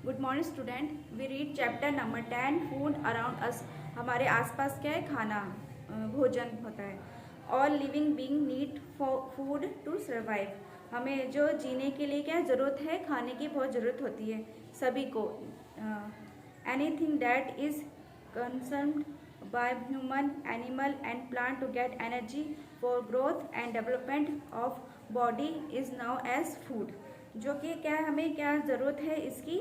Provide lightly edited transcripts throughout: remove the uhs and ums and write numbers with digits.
Good morning student, we read chapter number 10 food around us. हमारे आसपास क्या है? खाना, भोजन होता है। All living being need food to survive. हमें जो जीने के लिए क्या ज़रूरत है? खाने की बहुत ज़रूरत होती है सभी को। Anything that is concerned by human, animal and plant to get energy for growth and development of body is now as food। जो कि क्या हमें क्या ज़रूरत है इसकी?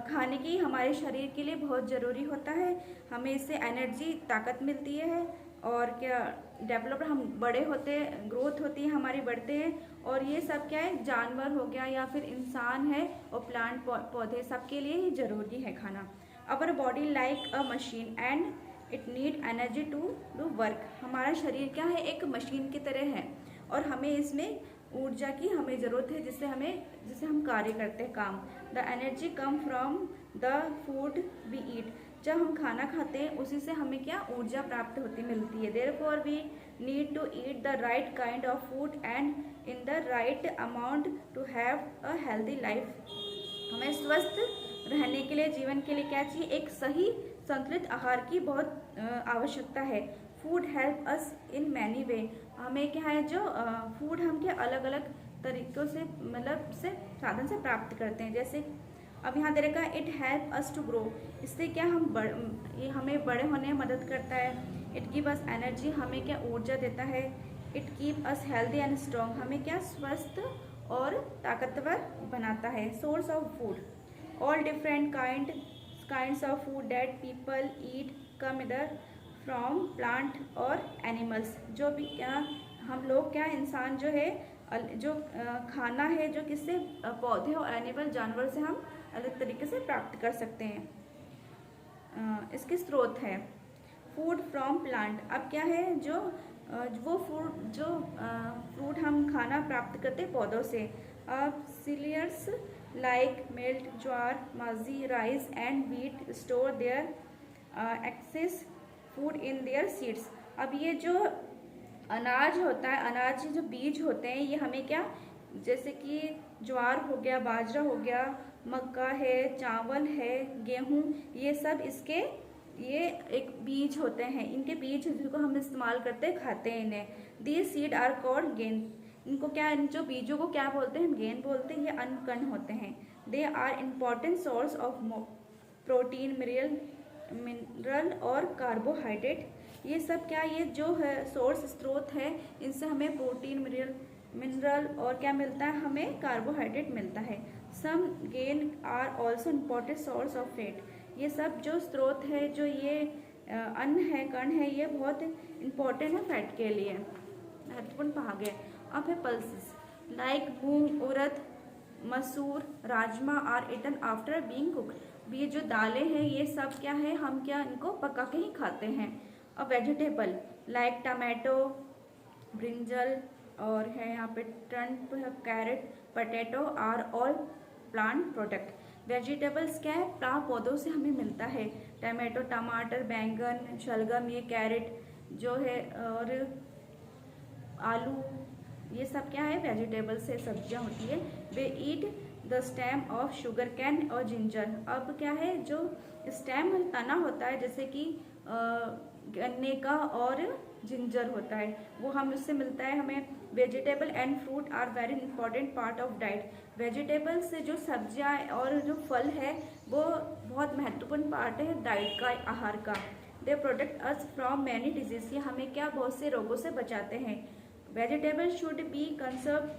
खाने की हमारे शरीर के लिए बहुत ज़रूरी होता है। हमें इससे एनर्जी, ताकत मिलती है और क्या डेवलप, हम बड़े होते हैं, ग्रोथ होती है हमारी, बढ़ते हैं। और ये सब क्या है? जानवर हो गया या फिर इंसान है और प्लांट पौधे, सबके लिए ही ज़रूरी है खाना। Our body like a machine and it need energy to do work. हमारा शरीर क्या है? एक मशीन की तरह है और हमें इसमें ऊर्जा की हमें ज़रूरत है जिससे हम कार्य करते हैं, काम। The energy come from the food we eat. जब हम खाना खाते हैं उसी से हमें क्या ऊर्जा प्राप्त होती मिलती है। Therefore we need to eat the right kind of food and in the right amount to have a healthy life. हमें स्वस्थ रहने के लिए, जीवन के लिए क्या चाहिए? एक सही संतुलित आहार की बहुत आवश्यकता है। Food help us in many ways. हमें क्या है जो फूड हम क्या अलग अलग तरीक़ों से, मतलब से साधन से प्राप्त करते हैं। जैसे अब यहाँ दे रखा है it help us to grow. इससे क्या ये हमें बड़े होने में मदद करता है। इट गिव अस एनर्जी, हमें क्या ऊर्जा देता है। It keep us healthy and strong, हमें क्या स्वस्थ और ताकतवर बनाता है। Source of food, all different kinds of food that people eat come either from plant और animals। जो भी क्या हम लोग क्या इंसान जो है जो खाना है जो किससे? पौधे और एनिमल, जानवर से हम अलग तरीके से प्राप्त कर सकते हैं। इसके स्रोत है फूड फ्रॉम प्लांट। अब क्या है जो वो फ्रूट हम खाना प्राप्त करते हैं पौधों से। अब सीरियल्स like melt, ज्वार, मल्सी, rice and wheat store their excess food in their seeds. अब ये जो अनाज होता है, अनाज के जो बीज होते हैं, ये हमें क्या, जैसे कि ज्वार हो गया, बाजरा हो गया, मक्का है, चावल है, गेहूँ, ये सब इसके ये एक बीज होते हैं। इनके बीज जिनको हम इस्तेमाल करते हैं, खाते हैं इन्हें। These seed are called grain. इनको क्या, इन जो बीजों को क्या बोलते हैं? गेन बोलते हैं। ये अन्न कण होते हैं। They are important source of protein, mineral और कार्बोहाइड्रेट। ये सब क्या, ये जो है सोर्स, स्रोत है, इनसे हमें प्रोटीन, मिनरल और क्या मिलता है? हमें कार्बोहाइड्रेट मिलता है। Some grain are also important source of fat. ये सब जो स्रोत है, जो ये अन्न है, कण है, ये बहुत इम्पॉर्टेंट है फैट के लिए, महत्वपूर्ण भाग है। अब है pulses like moong, urad, masoor, rajma are eaten after being cooked. ये जो दालें हैं ये सब क्या है? हम क्या इनको पका के ही खाते हैं। अब वेजिटेबल लाइक टमाटो, ब्रिंजल और है यहाँ पे turnip, carrot, potato are all plant product. Vegetables क्या है? पौधों से हमें मिलता है। टमाटो, टमाटर, बैंगन, शलगम, ये कैरेट जो है, और आलू, ये सब क्या है? वेजिटेबल से सब्जियां होती है। We eat the stem of sugar cane और जिंजर। अब क्या है जो स्टेम, तना होता है, जैसे कि गन्ने का, और जिंजर होता है, वो हम उससे मिलता है हमें। Vegetable and fruit are very important part of diet. Vegetable से जो सब्जियां और जो फल है वो बहुत महत्वपूर्ण पार्ट है डाइट का, आहार का। They protect us from many disease. ये हमें क्या बहुत से रोगों से बचाते हैं। Vegetable should be conserve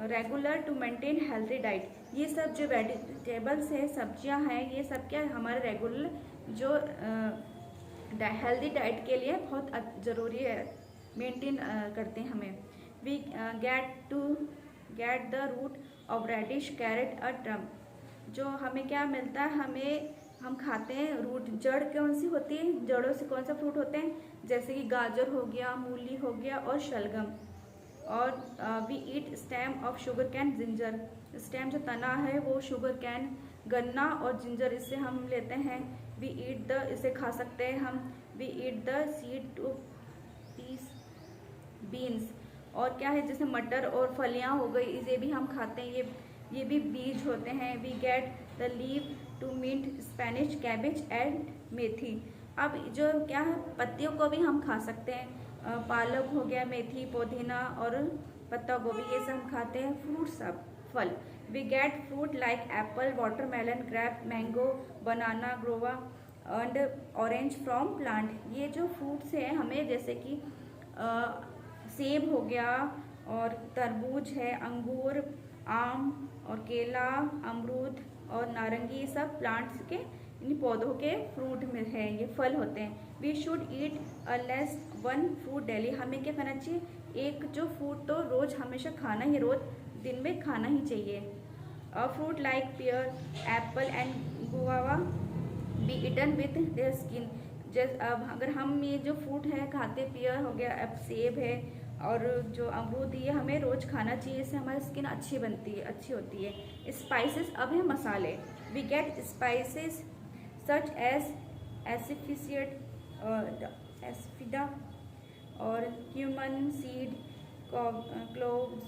regular to maintain healthy diet. ये सब जो वेजिटेबल्स है, सब्जियां हैं, ये सब क्या हमारे रेगुलर जो हेल्दी डाइट के लिए बहुत ज़रूरी है, मेंटेन करते हैं हमें। We get the root of radish, carrot और ट्रम। जो हमें क्या मिलता है? हम खाते हैं रूट। जड़ कौन सी होती है? जड़ों से कौन सा फ्रूट होते हैं? जैसे कि गाजर हो गया, मूली हो गया और शलगम। और we eat stem of sugar cane, ginger. Stem जो तना है वो शुगर कैन, गन्ना और जिंजर, इससे हम लेते हैं। वी ईट द, इसे खा सकते हैं हम। We eat the seed to peas, beans. और क्या है, जैसे मटर और फलियां हो गई, इसे भी हम खाते हैं। ये भी बीज होते हैं। We get the leave to meat spinach, cabbage and methi. अब जो क्या है, पत्तियों को भी हम खा सकते हैं। पालक हो गया, मेथी, पुदीना और पत्ता गोभी, ये सब हम खाते हैं। फ्रूट्स, अब फल, we get fruit like apple, watermelon, grape, mango, banana, guava and orange from plant. ये जो फ्रूट्स हैं हमें, जैसे कि सेब हो गया और तरबूज है, अंगूर, आम और केला, अमरूद और नारंगी, ये सब प्लांट्स के, इन पौधों के फ्रूट में है, ये फल होते हैं। We should eat less one fruit daily. हमें क्या करना चाहिए, एक जो फ्रूट तो रोज हमेशा खाना ही, रोज दिन में खाना ही चाहिए। Fruit like pear, apple and guava be eaten with their skin. अब अगर हम ये जो फ्रूट है खाते, पेयर हो गया, अब सेब है और जो अमरूद, ये हमें रोज खाना चाहिए, इससे हमारी स्किन अच्छी बनती है, अच्छी होती है। स्पाइसेस, अब है मसाले। We get spices such as asafoetida, asafoetida और cumin seed, cloves,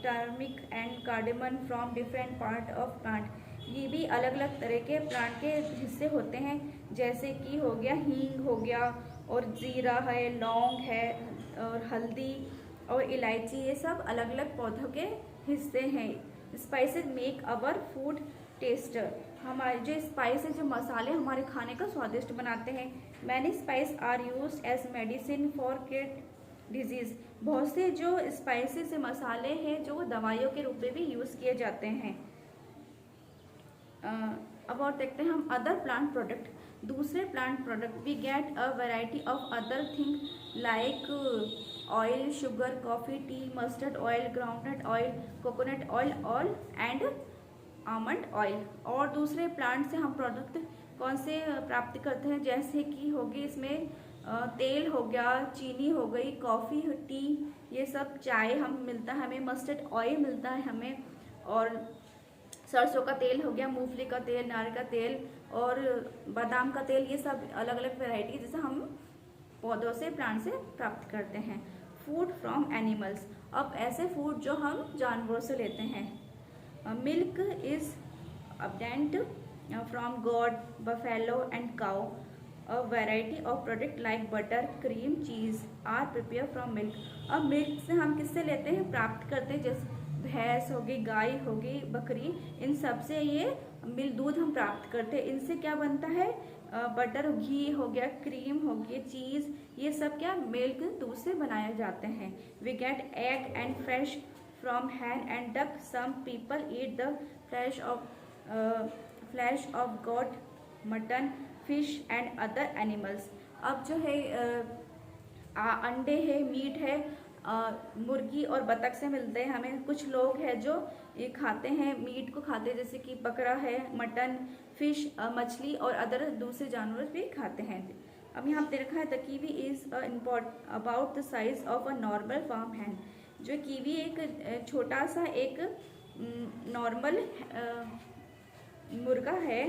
turmeric and cardamom from different part of plant. ये भी अलग अलग तरह के प्लांट के हिस्से होते हैं, जैसे कि हो गया हींग हो गया और जीरा है, लौंग है और हल्दी और इलायची, ये सब अलग अलग पौधों के हिस्से हैं। Spices make our food tester. हमारे जो स्पाइस है, जो मसाले हमारे खाने का स्वादिष्ट बनाते हैं। Many spice are use as medicine for kid disease. बहुत से जो स्पाइसेस से मसाले हैं जो दवाइयों के रूप में भी यूज किए जाते हैं। अब और देखते हैं हम अदर प्लांट प्रोडक्ट, दूसरे plant product. We get a variety of other thing like oil, sugar, coffee, tea, mustard oil, groundnut oil, coconut oil and almond oil. और दूसरे प्लांट से हम प्रोडक्ट कौन से प्राप्त करते हैं, जैसे कि होगी इसमें तेल हो गया, चीनी हो गई, कॉफ़ी, टी, ये सब, चाय हम मिलता है हमें, मस्टर्ड ऑयल मिलता है हमें, और सरसों का तेल हो गया, मूंगफली का तेल, नारियल का तेल और बादाम का तेल, ये सब अलग अलग वैरायटी जैसे हम पौधों से, प्लांट से प्राप्त करते हैं। फूड फ्रॉम एनिमल्स, अब ऐसे फूड जो हम जानवरों से लेते हैं। Milk is abundant from goat, buffalo and cow. A variety of product like butter, cream, cheese are prepared from milk। अब मिल्क से हम किससे लेते हैं, प्राप्त करते हैं, जैसे भैंस होगी, गाय होगी, बकरी, इन सब से ये दूध हम प्राप्त करते हैं। इनसे क्या बनता है, बटर, घी हो गया, क्रीम हो गया, चीज़, ये सब क्या मिल्क दूध से बनाए जाते हैं। We get egg and flesh from hen and duck. Some people eat the flesh of goat, mutton, fish and other animals. अब जो है अंडे है, मीट है, मुर्गी और बतख से मिलते हैं हमें। कुछ लोग हैं जो ये खाते हैं, मीट को खाते हैं, जैसे कि बकरा है, मटन, फिश, मछली और अदर दूसरे जानवर भी खाते हैं। अब यहाँ पे देखा है the kiwi is about the size of a normal farm hen. जो कीवी एक छोटा सा एक नॉर्मल मुर्गा है,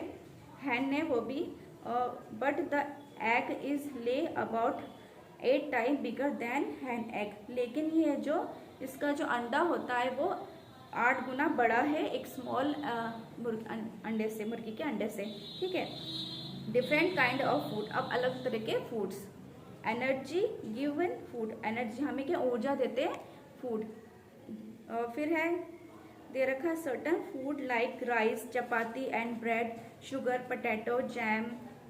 हैन है वो भी, but the egg is lay about 8 time bigger than hen egg. लेकिन ये जो इसका जो अंडा होता है वो 8 गुना बड़ा है एक स्मॉल अंडे से, मुर्गी के अंडे से। ठीक है। डिफरेंट काइंड ऑफ फूड, अब अलग तरह के foods. Energy given food, energy हमें क्या, ऊर्जा देते हैं फूड। फिर है दे रखा certain food like rice, chapati and bread, sugar, potato, jam,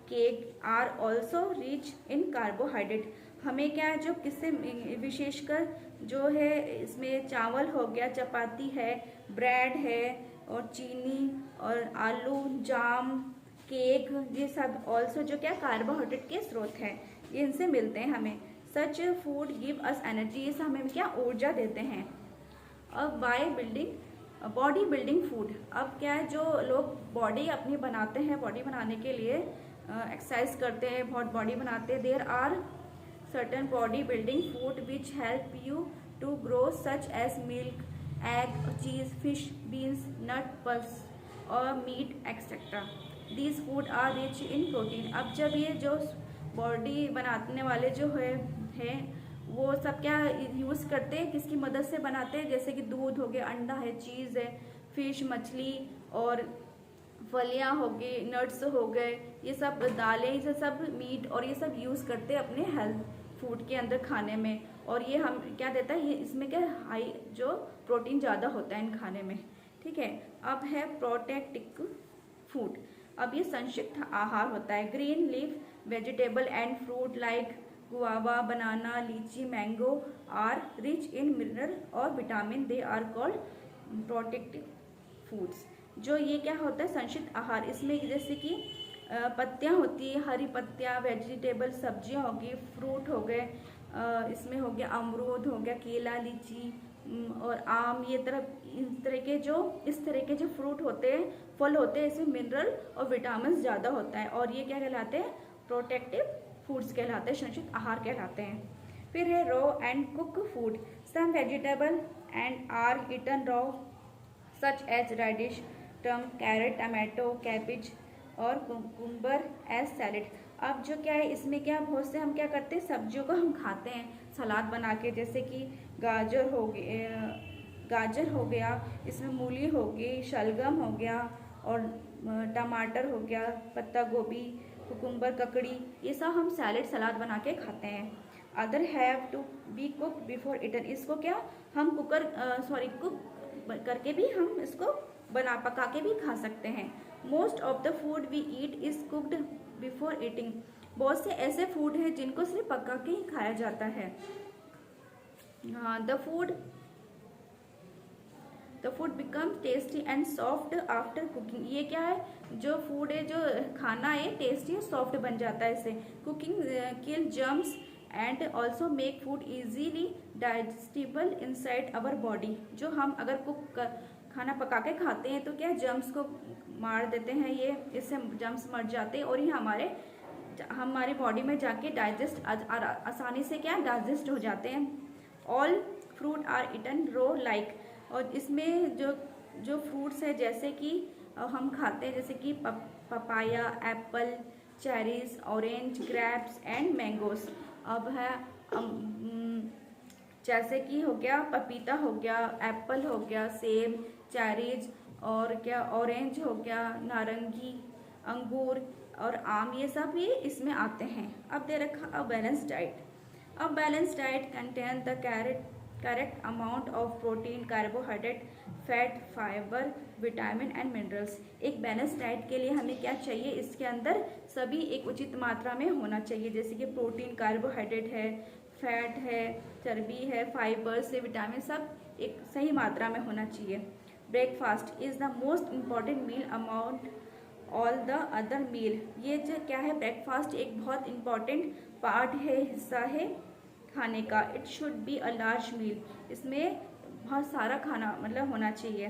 cake are also rich in carbohydrate. हमें क्या है, जो किससे विशेषकर जो है इसमें चावल हो गया, चपाती है, ब्रेड है और चीनी और आलू, जाम, केक, ये सब ऑल्सो जो क्या कार्बोहाइड्रेट के स्रोत हैं, ये इनसे मिलते हैं हमें। सच फूड गिव अस एनर्जी, ये सब हमें क्या ऊर्जा देते हैं। अब by building body building food, अब क्या है, जो लोग बॉडी अपनी बनाते हैं, बॉडी बनाने के लिए एक्सरसाइज करते हैं, बहुत बॉडी बनाते हैं। There are certain body building food which help you to grow such as milk, egg, cheese, fish, beans, nut, pulse और meat etcetera. These food are rich in protein. अब जब ये जो बॉडी बनाने वाले जो है वो सब क्या यूज़ करते हैं, किसकी मदद से बनाते हैं, जैसे कि दूध हो गया, अंडा है, चीज़ है, फिश मछली और फलियाँ हो गई, नट्स हो गए, ये सब दालें, ये सब मीट और ये सब यूज़ करते हैं अपने हेल्थ फूड के अंदर खाने में। और ये हम क्या देता है, ये इसमें क्या हाई जो प्रोटीन ज़्यादा होता है इन खाने में। ठीक है, अब है प्रोटेक्टिक फूड। अब ये संक्षिप्त आहार होता है। Green leaf vegetable and fruit like guava, banana, litchi, mango are rich in mineral और vitamin, they are called protective foods. जो ये क्या होता है संक्षिप्त आहार, इसमें जैसे कि पत्तियाँ होती है, हरी पत्तियाँ, वेजिटेबल सब्जियाँ होगी, फ्रूट हो गए, इसमें हो गया अमरूद हो गया, केला, लीची और आम, ये इस तरह के जो फ्रूट होते हैं, फल होते हैं, इसमें मिनरल और विटामिन ज़्यादा होता है और ये क्या कहलाते हैं, प्रोटेक्टिव फूड्स कहलाते हैं, संक्षिप्त आहार कहलाते हैं। फिर है raw and cook food. Some vegetable and are eaten raw such as radish, turnip, carrot, tomato, cabbage और कुकुम्बर एज सैलेड। अब जो क्या है इसमें क्या बहुत से हम क्या करते हैं, सब्जियों को हम खाते हैं सलाद बना के, जैसे कि गाजर हो गया, इसमें मूली हो गई, शलगम हो गया और टमाटर हो गया, पत्ता गोभी, कुकुम्बर, ककड़ी, ये सब हम सलाद बना के खाते हैं। Other have to be cook before eaten, इसको क्या हम कुक करके भी हम इसको पका के भी खा सकते हैं। Most of the food we eat is cooked before eating. बहुत से ऐसे फूड हैं जिनको सिर्फ पका के ही खाया जाता है। The food become tasty and soft after cooking. ये क्या है, जो फूड है, जो खाना है, टेस्टी और सॉफ्ट बन जाता है इससे। Cooking kill germs and also make food easily digestible inside our body. जो हम अगर खाना पका के खाते हैं तो क्या जर्म्स को मार देते हैं, ये इससे जर्म्स मर जाते हैं और ये हमारे बॉडी में जाके डाइजेस्ट आसानी से क्या डाइजेस्ट हो जाते हैं। All fruit are eaten raw like. और इसमें जो फ्रूट्स है जैसे कि हम खाते हैं, जैसे कि papaya, Apple, cherries, orange, grapes and mangoes. अब है जैसे कि हो गया पपीता हो गया, एप्पल हो गया, सेब, चेरीज और क्या ऑरेंज हो गया, नारंगी, अंगूर और आम, ये सब भी इसमें आते हैं। अब दे रखा a balance diet. A balance diet contain the correct amount of protein, carbohydrate, fat, fibre, vitamin and minerals. एक बैलेंस डाइट के लिए हमें क्या चाहिए, इसके अंदर सभी एक उचित मात्रा में होना चाहिए, जैसे कि प्रोटीन, कार्बोहाइड्रेट है, फैट है, चर्बी है, फाइबर से विटामिन, सब एक सही मात्रा में होना चाहिए। Breakfast is the most important meal amount all the other meal. ये जो क्या है, ब्रेकफास्ट एक बहुत इम्पॉर्टेंट पार्ट है, हिस्सा है खाने का। It should be a large meal, इसमें बहुत सारा खाना मतलब होना चाहिए।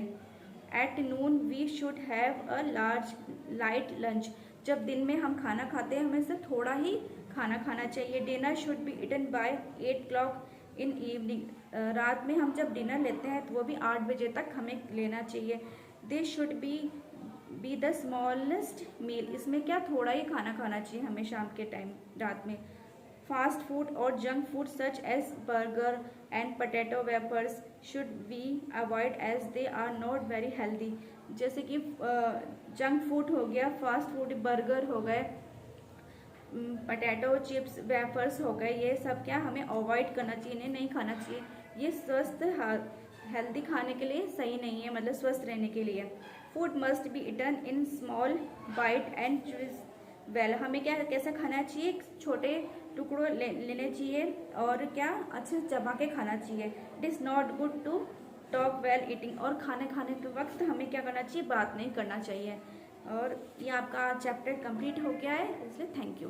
At noon we should have a large light lunch. जब दिन में हम खाना खाते हैं हमें सिर्फ थोड़ा ही खाना खाना चाहिए। Dinner should be eaten by 8 o'clock in evening. रात में हम जब डिनर लेते हैं तो वो भी 8 बजे तक हमें लेना चाहिए। This should be the smallest meal. इसमें क्या थोड़ा ही खाना खाना चाहिए हमें शाम के टाइम, रात में। फास्ट फूड और junk food such as burger and potato wafers should be avoid as they are not very healthy. जैसे कि जंक फूड हो गया, फास्ट फूड, बर्गर हो गए, पोटैटो चिप्स, वेफर्स हो गए, ये सब क्या हमें अवॉइड करना चाहिए, इन्हें नहीं खाना चाहिए। ये स्वस्थ हेल्दी खाने के लिए सही नहीं है, मतलब स्वस्थ रहने के लिए। Food must be eaten in small bite and chews well. हमें क्या कैसे खाना चाहिए, छोटे टुकड़ों लेने चाहिए और क्या अच्छे से चबा के खाना चाहिए। It is not good to talk while eating. और खाने के वक्त हमें क्या करना चाहिए, बात नहीं करना चाहिए। और ये आपका चैप्टर कंप्लीट हो गया है, इसलिए थैंक यू।